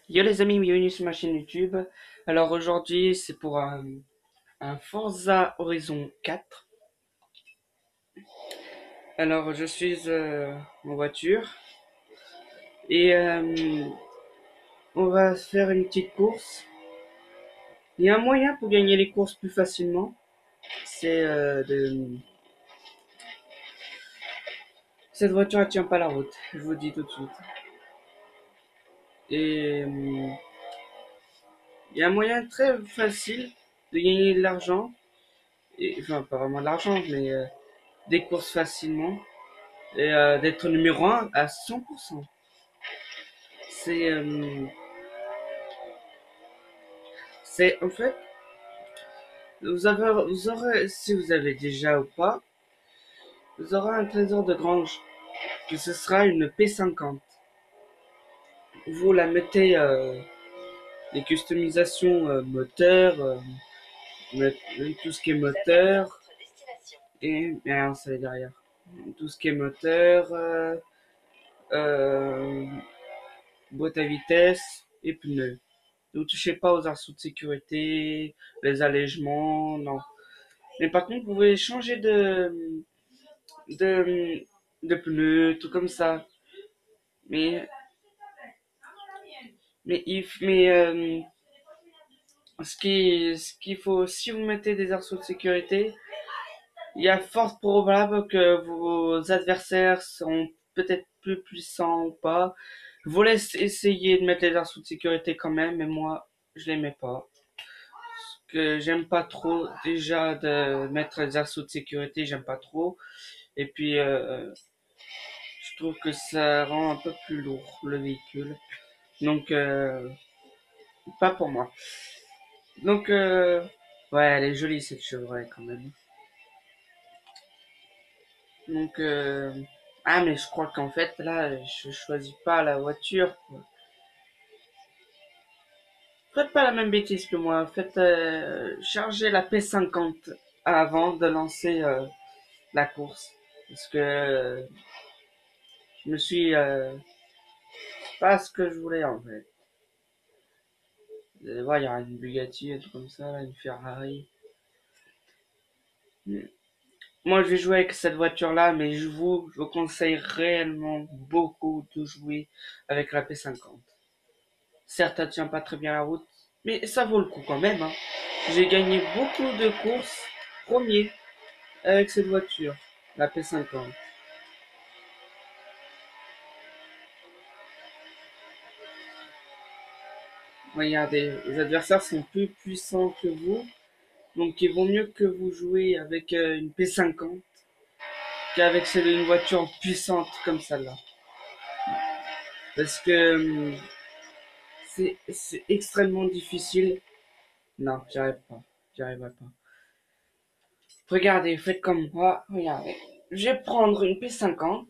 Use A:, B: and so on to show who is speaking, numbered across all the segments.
A: Yo les amis, bienvenue sur ma chaîne YouTube. Alors aujourd'hui c'est pour un Forza Horizon 4. Alors je suis en voiture et on va faire une petite course. Il y a un moyen pour gagner les courses plus facilement. C'est Cette voiture elle tient pas la route, je vous le dis tout de suite. Et il y a un moyen très facile de gagner de l'argent. Enfin pas vraiment de l'argent mais des courses facilement. Et d'être numéro un à 100%. C'est c'est en fait, vous aurez, si vous avez déjà ou pas, vous aurez un trésor de grange, que ce sera une P50. Vous la mettez, les customisations moteur, tout ce qui est moteur, et merde, ça est derrière. Tout ce qui est moteur, euh, boîte à vitesse et pneus. Ne vous touchez pas aux arceaux de sécurité, les allègements, non. Mais par contre, vous pouvez changer de, de pneus, tout comme ça. Mais, mais ce qu'il faut, si vous mettez des arceaux de sécurité, il y a fort probable que vos adversaires seront peut-être plus puissants ou pas. Je vous laisse essayer de mettre les arceaux de sécurité quand même, mais moi, je les mets pas. Parce que j'aime pas trop déjà de mettre les arceaux de sécurité, j'aime pas trop. Et puis, je trouve que ça rend un peu plus lourd le véhicule. Donc, pas pour moi. Donc, ouais, elle est jolie cette chevreuil quand même. Donc, ah, mais je crois qu'en fait, là, je choisis pas la voiture, quoi. Faites pas la même bêtise que moi. Faites charger la P50 avant de lancer la course. Parce que je me suis pas ce que je voulais en fait. Vous allez voir, il y aura une Bugatti, un truc comme ça, là, une Ferrari. Moi, je vais jouer avec cette voiture-là, mais je vous conseille réellement beaucoup de jouer avec la P50. Certes, elle tient pas très bien la route, mais ça vaut le coup quand même, hein. J'ai gagné beaucoup de courses premier avec cette voiture, la P50. Regardez, les adversaires sont plus puissants que vous, donc il vaut mieux que vous jouiez avec une P50 qu'avec une voiture puissante comme celle-là. Parce que c'est extrêmement difficile. Non, j'y arrive pas. J'y arriverai pas. Regardez, faites comme moi. Regardez. Je vais prendre une P50.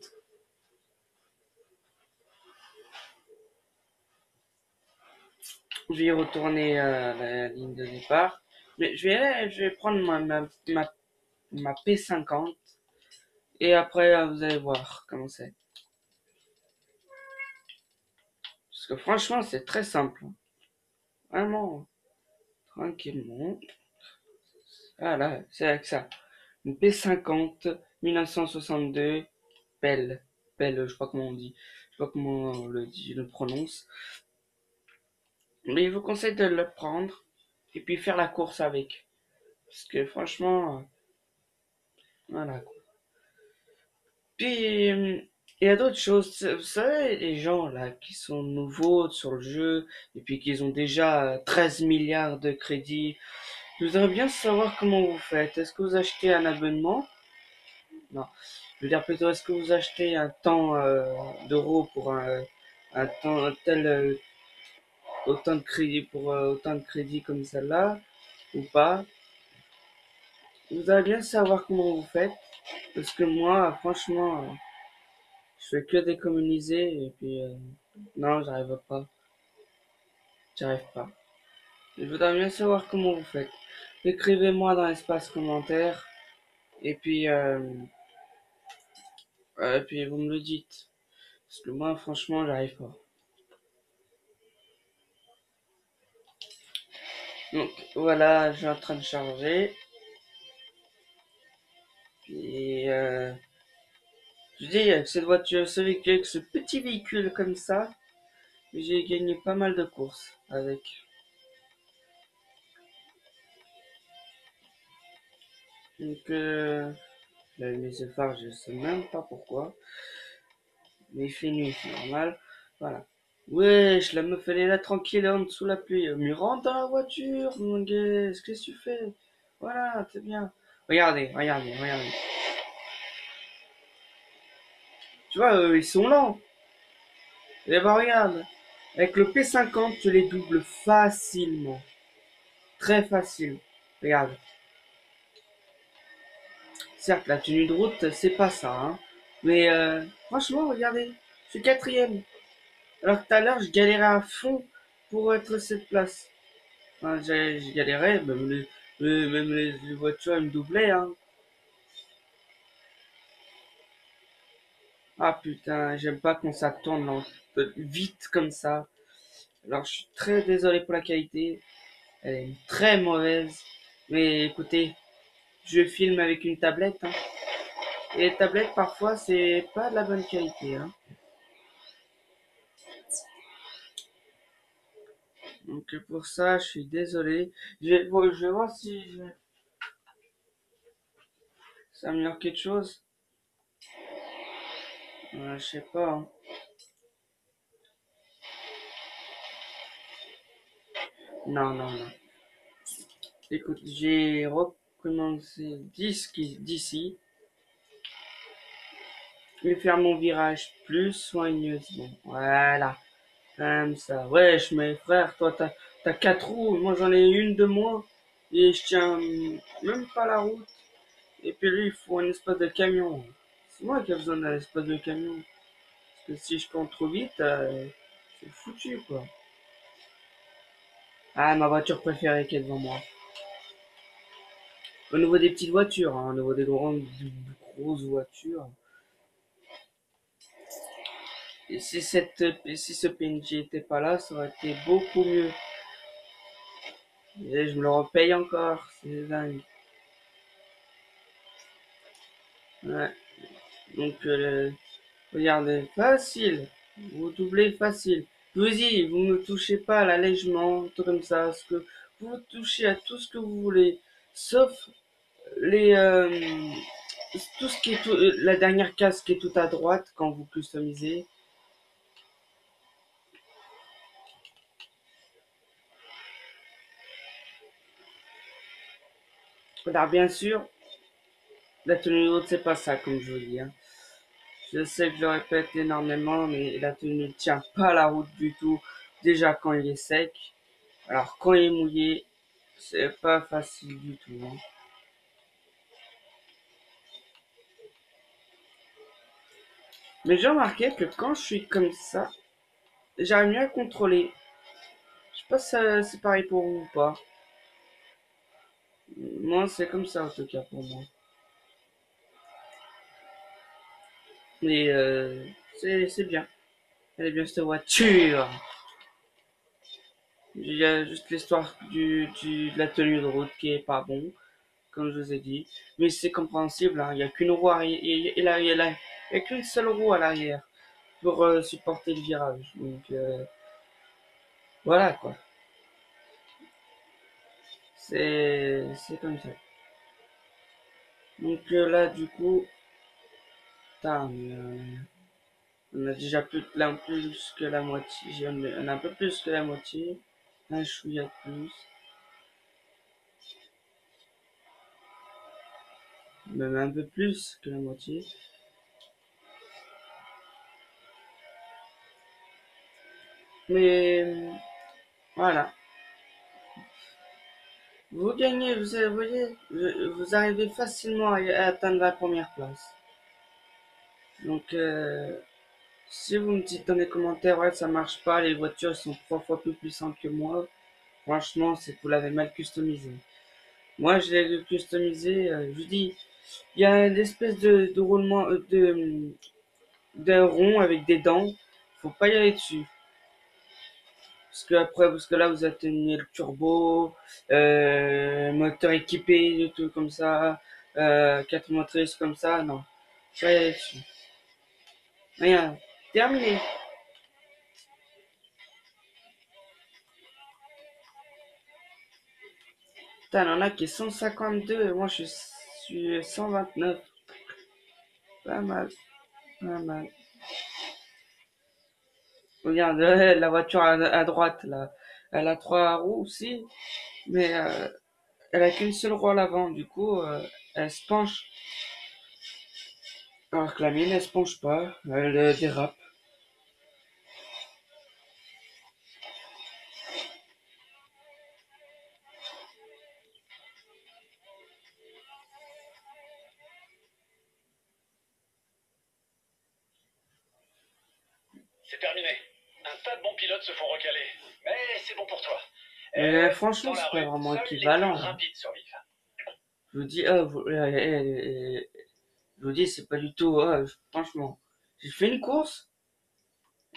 A: Je vais y retourner la ligne de départ. Mais je vais prendre ma P50. Et après, vous allez voir comment c'est. Parce que franchement, c'est très simple. Vraiment, tranquillement. Voilà, c'est avec ça. Une P50 1962. Belle. Belle, je sais pas comment on dit. Je sais pas comment on le dit, le prononce. Mais je vous conseille de le prendre et puis faire la course avec. Parce que franchement, voilà quoi. Puis, il y a d'autres choses. Vous savez, les gens là qui sont nouveaux sur le jeu et puis qui ont déjà 13 milliards de crédits. Je voudrais bien savoir comment vous faites. Est-ce que vous achetez un abonnement? Non. Je veux dire plutôt, est-ce que vous achetez un temps d'euros pour un temps, un tel, autant de crédits pour autant de crédits comme celle-là ou pas? Je voudrais bien savoir comment vous faites. Parce que moi, franchement, je fais que d'économiser et puis non, j'arrive pas. J'arrive pas. Je voudrais bien savoir comment vous faites. Écrivez-moi dans l'espace commentaire et puis vous me le dites. Parce que moi, franchement, j'arrive pas. Donc voilà, je suis en train de charger. Et je dis, avec cette voiture, ce véhicule, avec ce petit véhicule comme ça, j'ai gagné pas mal de courses avec. Donc j'avais mis ce phare, je sais même pas pourquoi. Mais il fait nuit, c'est normal. Voilà. Wesh, la meuf elle est là tranquille en dessous la pluie. Mais rentre dans la voiture, mon gars, qu'est-ce que tu fais? Voilà, c'est bien. Regardez, regardez, regardez. Tu vois, ils sont lents. Et bah regarde, avec le P50, tu les doubles facilement. Très facile. Regarde. Certes, la tenue de route, c'est pas ça, hein. Mais franchement, regardez, je suis quatrième. Alors que tout à l'heure, je galérais à fond pour être cette place. Enfin, j'ai galéré, même les voitures, elles me doublaient, hein. Ah putain, j'aime pas quand ça tourne vite comme ça. Alors, je suis très désolé pour la qualité. Elle est très mauvaise. Mais écoutez, je filme avec une tablette, hein. Et les tablettes, parfois, c'est pas de la bonne qualité, hein. Donc pour ça, je suis désolé. Je vais voir si ça améliore quelque chose. Je sais pas, hein. Non, non, non. Écoute, j'ai recommencé d'ici et faire mon virage plus soigneusement. Voilà, comme ça. Wesh, mes frères, toi, t'as quatre roues, moi j'en ai une de moins et je tiens même pas la route. Et puis lui, il faut un espace de camion. C'est moi qui ai besoin d'un espace de camion. Parce que si je compte trop vite, c'est foutu, quoi. Ah, ma voiture préférée qui est devant moi. Au niveau des petites voitures, hein, au niveau des grosses voitures. Et si ce PNJ était pas là, ça aurait été beaucoup mieux. Et je me le repaye encore, c'est dingue. Ouais. Donc, regardez, facile. Vous doublez facile. Vous-y, vous me touchez pas à l'allègement, tout comme ça. Parce que vous touchez à tout ce que vous voulez, sauf les, tout ce qui est la dernière case qui est tout à droite quand vous customisez. Alors bien sûr, la tenue haute c'est pas ça comme je vous dis, hein. Je sais que je le répète énormément, mais la tenue ne tient pas la route du tout. Déjà quand il est sec, alors quand il est mouillé, c'est pas facile du tout, hein. Mais j'ai remarqué que quand je suis comme ça, j'arrive mieux à contrôler. Je sais pas si c'est pareil pour vous ou pas. Moi, c'est comme ça en tout cas pour moi. Mais c'est bien. Elle est bien cette voiture. Il y a juste l'histoire de la tenue de route qui est pas bon, comme je vous ai dit. Mais c'est compréhensible, hein. Il n'y a qu'une roue arrière, il y a qu'une seule roue à l'arrière pour supporter le virage. Donc voilà quoi. C'est comme ça. Donc là du coup, putain, on a déjà plus que la moitié. On a un peu plus que la moitié. Un chouïa de plus. Même un peu plus que la moitié. Mais voilà. Vous gagnez, vous voyez, vous arrivez facilement à atteindre la première place. Donc, si vous me dites dans les commentaires, ouais, ça marche pas, les voitures sont 3 fois plus puissantes que moi, franchement, c'est que vous l'avez mal customisé. Moi, je l'ai customisé, je vous dis, il y a une espèce de roulement, d'un rond avec des dents, faut pas y aller dessus. parce que là, vous atteignez le turbo, moteur équipé, des trucs comme ça, 4 motrices comme ça, non. Ça y est, rien. Terminé. Putain, il y en a qui est 152 et moi suis 129. Pas mal, pas mal. Regarde, la voiture à droite, là, elle a trois roues aussi, mais elle a qu'une seule roue à l'avant, du coup, elle se penche. Alors que la mienne, elle se penche pas, elle dérape.
B: C'est terminé. Un tas de bons pilotes se font recaler. Mais c'est bon pour toi.
A: Mais
B: Et
A: franchement,
B: dans la
A: c'est pas
B: rue,
A: vraiment
B: seuls les plus
A: équivalent, hein.
B: rapides survivent.
A: Je vous dis, je vous dis, c'est pas du tout, franchement. J'ai fait une course,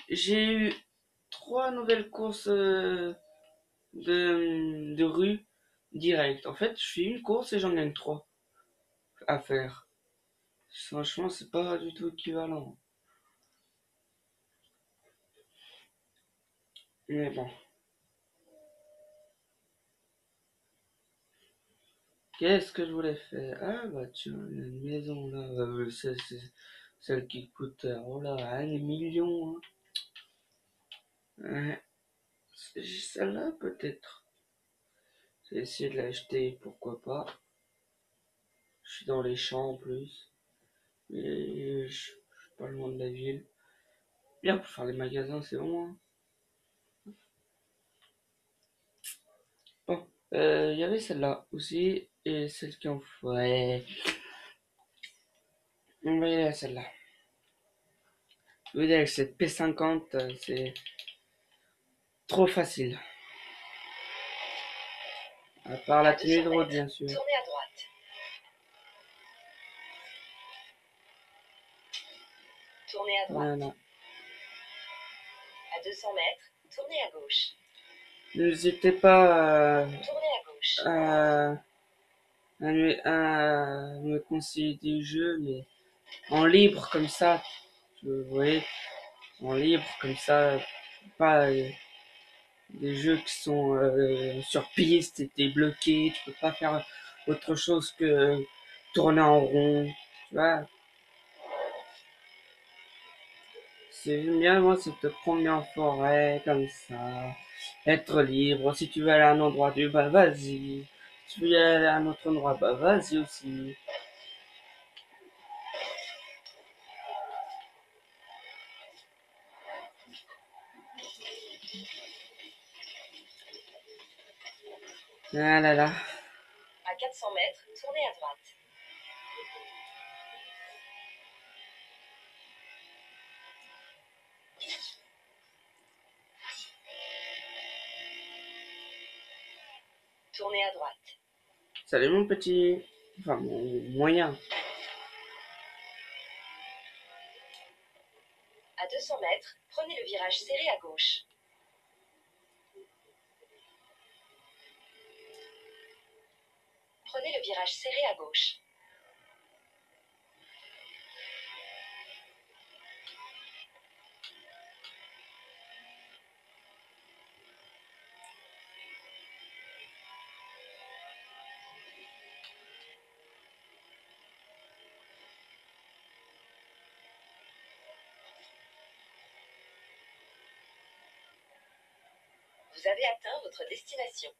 A: j'ai eu trois nouvelles courses de rue direct. En fait, je fais une course et j'en gagne trois à faire. Franchement, c'est pas du tout équivalent. Mais bon. Qu'est-ce que je voulais faire? Ah bah tiens, une maison là, celle qui coûte oh là, 1 million. Hein. Ouais, celle-là peut-être. J'ai essayé de l'acheter, pourquoi pas. Je suis dans les champs en plus. Et je suis pas loin de la ville. Bien pour faire des magasins, c'est bon, hein. Bon, il y avait celle-là aussi. Et celle qui en faut. Ouais, on va y aller à celle-là. Je veux dire, avec cette P50, c'est trop facile. À part la
B: À
A: tenue
B: 200
A: de route,
B: mètres,
A: bien sûr.
B: tournez à droite. Tournez à droite.
A: Voilà.
B: À 200 mètres, tournez à gauche.
A: N'hésitez pas
B: Tournez à gauche.
A: à me conseiller des jeux, mais en libre comme ça. Vous voyez, en libre comme ça. Pas des jeux qui sont sur piste et t'es bloqué. Tu peux pas faire autre chose que tourner en rond. Tu vois, c'est bien, moi, c'est te promener en forêt comme ça. Être libre. Si tu veux aller à un endroit du bah vas-y. Si tu veux aller à un autre endroit, bah vas-y aussi. Ah là là.
B: À 400 mètres, tournez à droite. Tournez à droite.
A: Salut mon petit. Enfin, mon moyen.
B: À 200 mètres, prenez le virage serré à gauche. Prenez le virage serré à gauche. Vous avez atteint votre destination.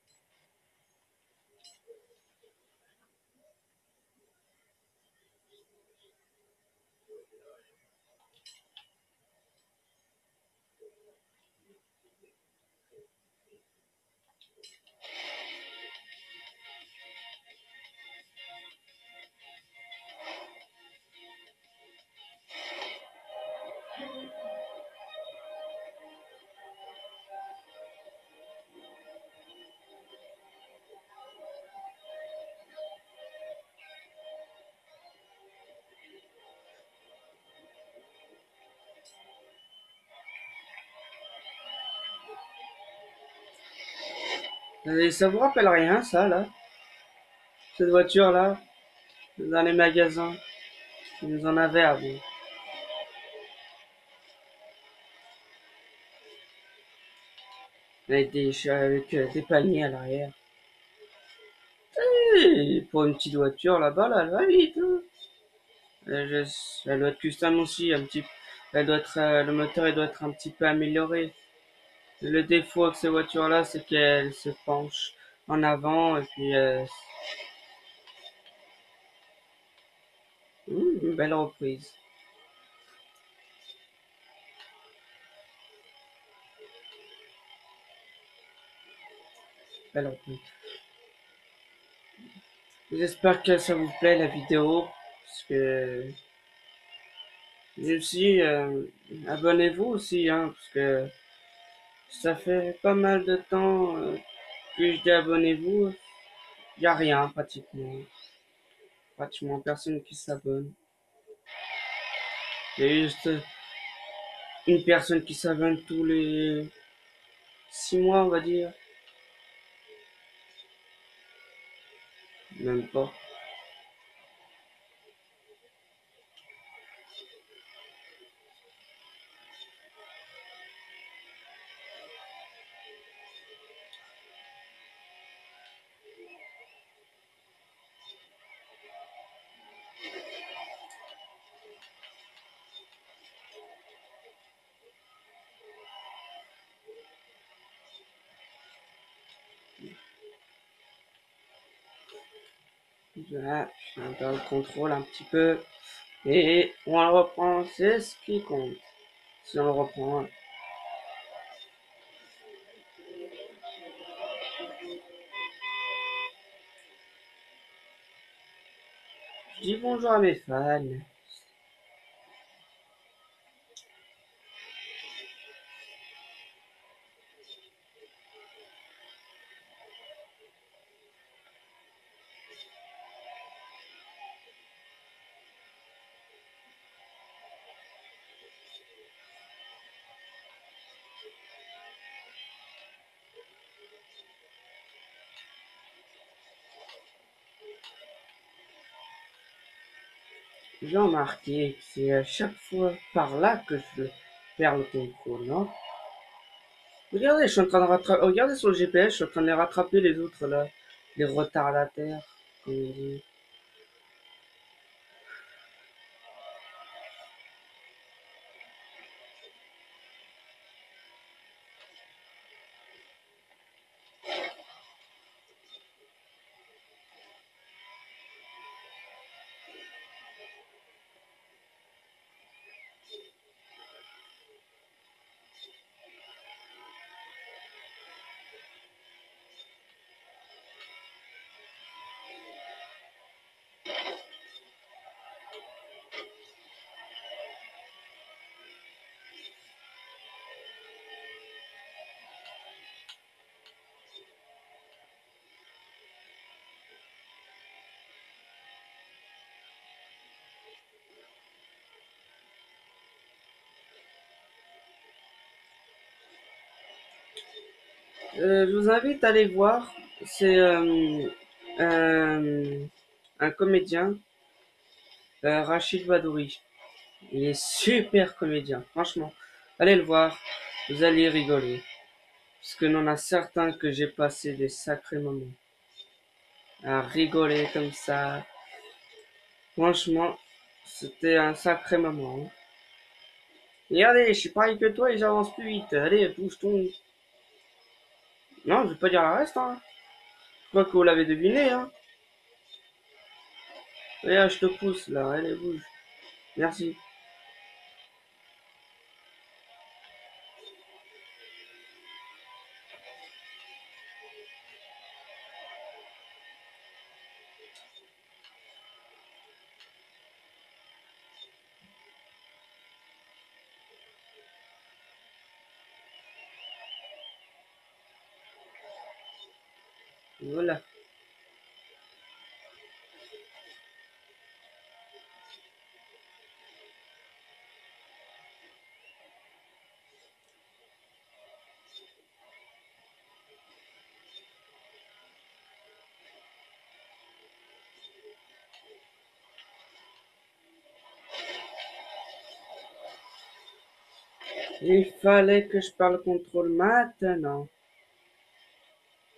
A: Et ça vous rappelle rien, ça, là? Cette voiture-là, dans les magasins, ils nous en avaient avant. Avec des paniers à l'arrière. Et pour une petite voiture, là-bas, là, elle va vite, hein. Elle doit être custom aussi, un petit, elle doit être, le moteur, il doit être un petit peu amélioré. Le défaut avec ces voitures-là, c'est qu'elles se penchent en avant, et puis, une belle reprise. Belle reprise. J'espère que ça vous plaît, la vidéo, parce que, et aussi, abonnez-vous aussi, hein, parce que ça fait pas mal de temps, que je dis abonnez-vous, y a rien, pratiquement. Pratiquement personne qui s'abonne. Il y a juste une personne qui s'abonne tous les 6 mois, on va dire. Même pas. Voilà, je suis dans le contrôle un petit peu. Et on le reprend, c'est ce qui compte. Si on le reprend. Je dis bonjour à mes fans. J'ai remarqué que c'est à chaque fois par là que je perds le contrôle, non? Regardez, je suis en train de rattraper. Regardez sur le GPS, je suis en train de les rattraper les autres là. Les retardataires, comme on dit. Je vous invite à aller voir. C'est un, un comédien, Rachid Badouri. Il est super comédien, franchement. Allez le voir, vous allez rigoler. Parce que n'en a certains que j'ai passé des sacrés moments à rigoler comme ça. Franchement, c'était un sacré moment, hein. Regardez, je suis pareil que toi et j'avance plus vite. Allez, bouge ton. Non, je vais pas dire la reste, hein. Je crois que vous l'avez deviné, hein. Regarde, je te pousse là, allez, bouge. Merci. Voilà. Il fallait que je parle contrôle maintenant.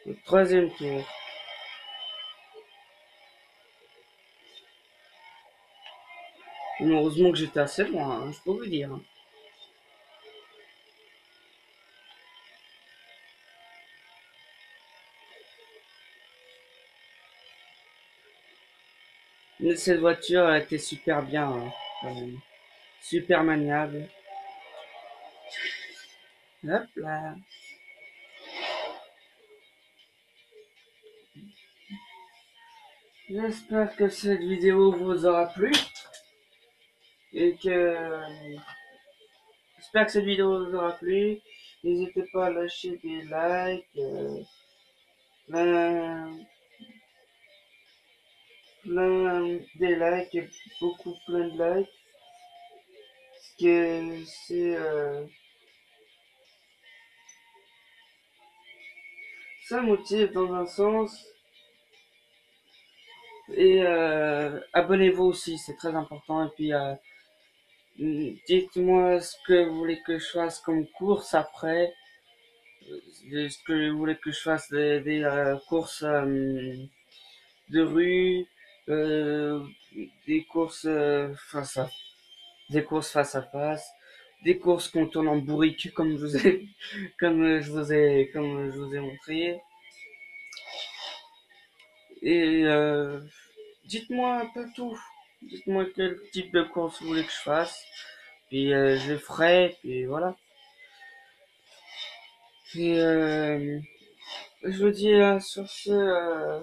A: Le troisième tour. Mais heureusement que j'étais assez loin, hein, je peux vous dire. Mais cette voiture, elle était super bien, hein, quand même. Super maniable. Hop là. J'espère que cette vidéo vous aura plu et que j'espère que cette vidéo vous aura plu. N'hésitez pas à lâcher des likes, plein, des likes, et beaucoup plein de likes. Parce que ça motive dans un sens. Et abonnez-vous aussi, c'est très important. Et puis dites-moi ce que vous voulez que je fasse comme course après. Ce que vous voulez que je fasse des courses de rue, euh, des courses des courses face à face, des courses qu'on tourne en bourrique comme je vous ai, comme je vous ai montré. Et dites-moi un peu tout. Dites-moi quel type de course vous voulez que je fasse. Puis je ferai. Puis voilà. Puis je vous dis sur ce,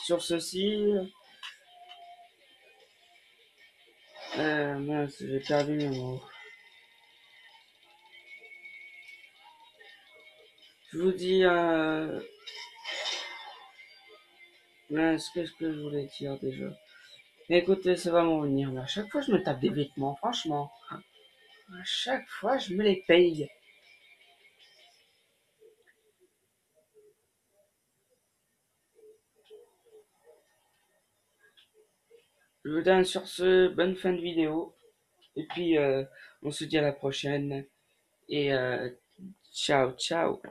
A: sur ceci. Mince, j'ai perdu mes mots. Je vous dis, mince, qu'est-ce que je voulais dire déjà? Écoutez, ça va m'en venir, mais à chaque fois je me tape des vêtements, franchement. À chaque fois je me les paye. Je vous donne sur ce, bonne fin de vidéo. Et puis, on se dit à la prochaine. Et ciao, ciao.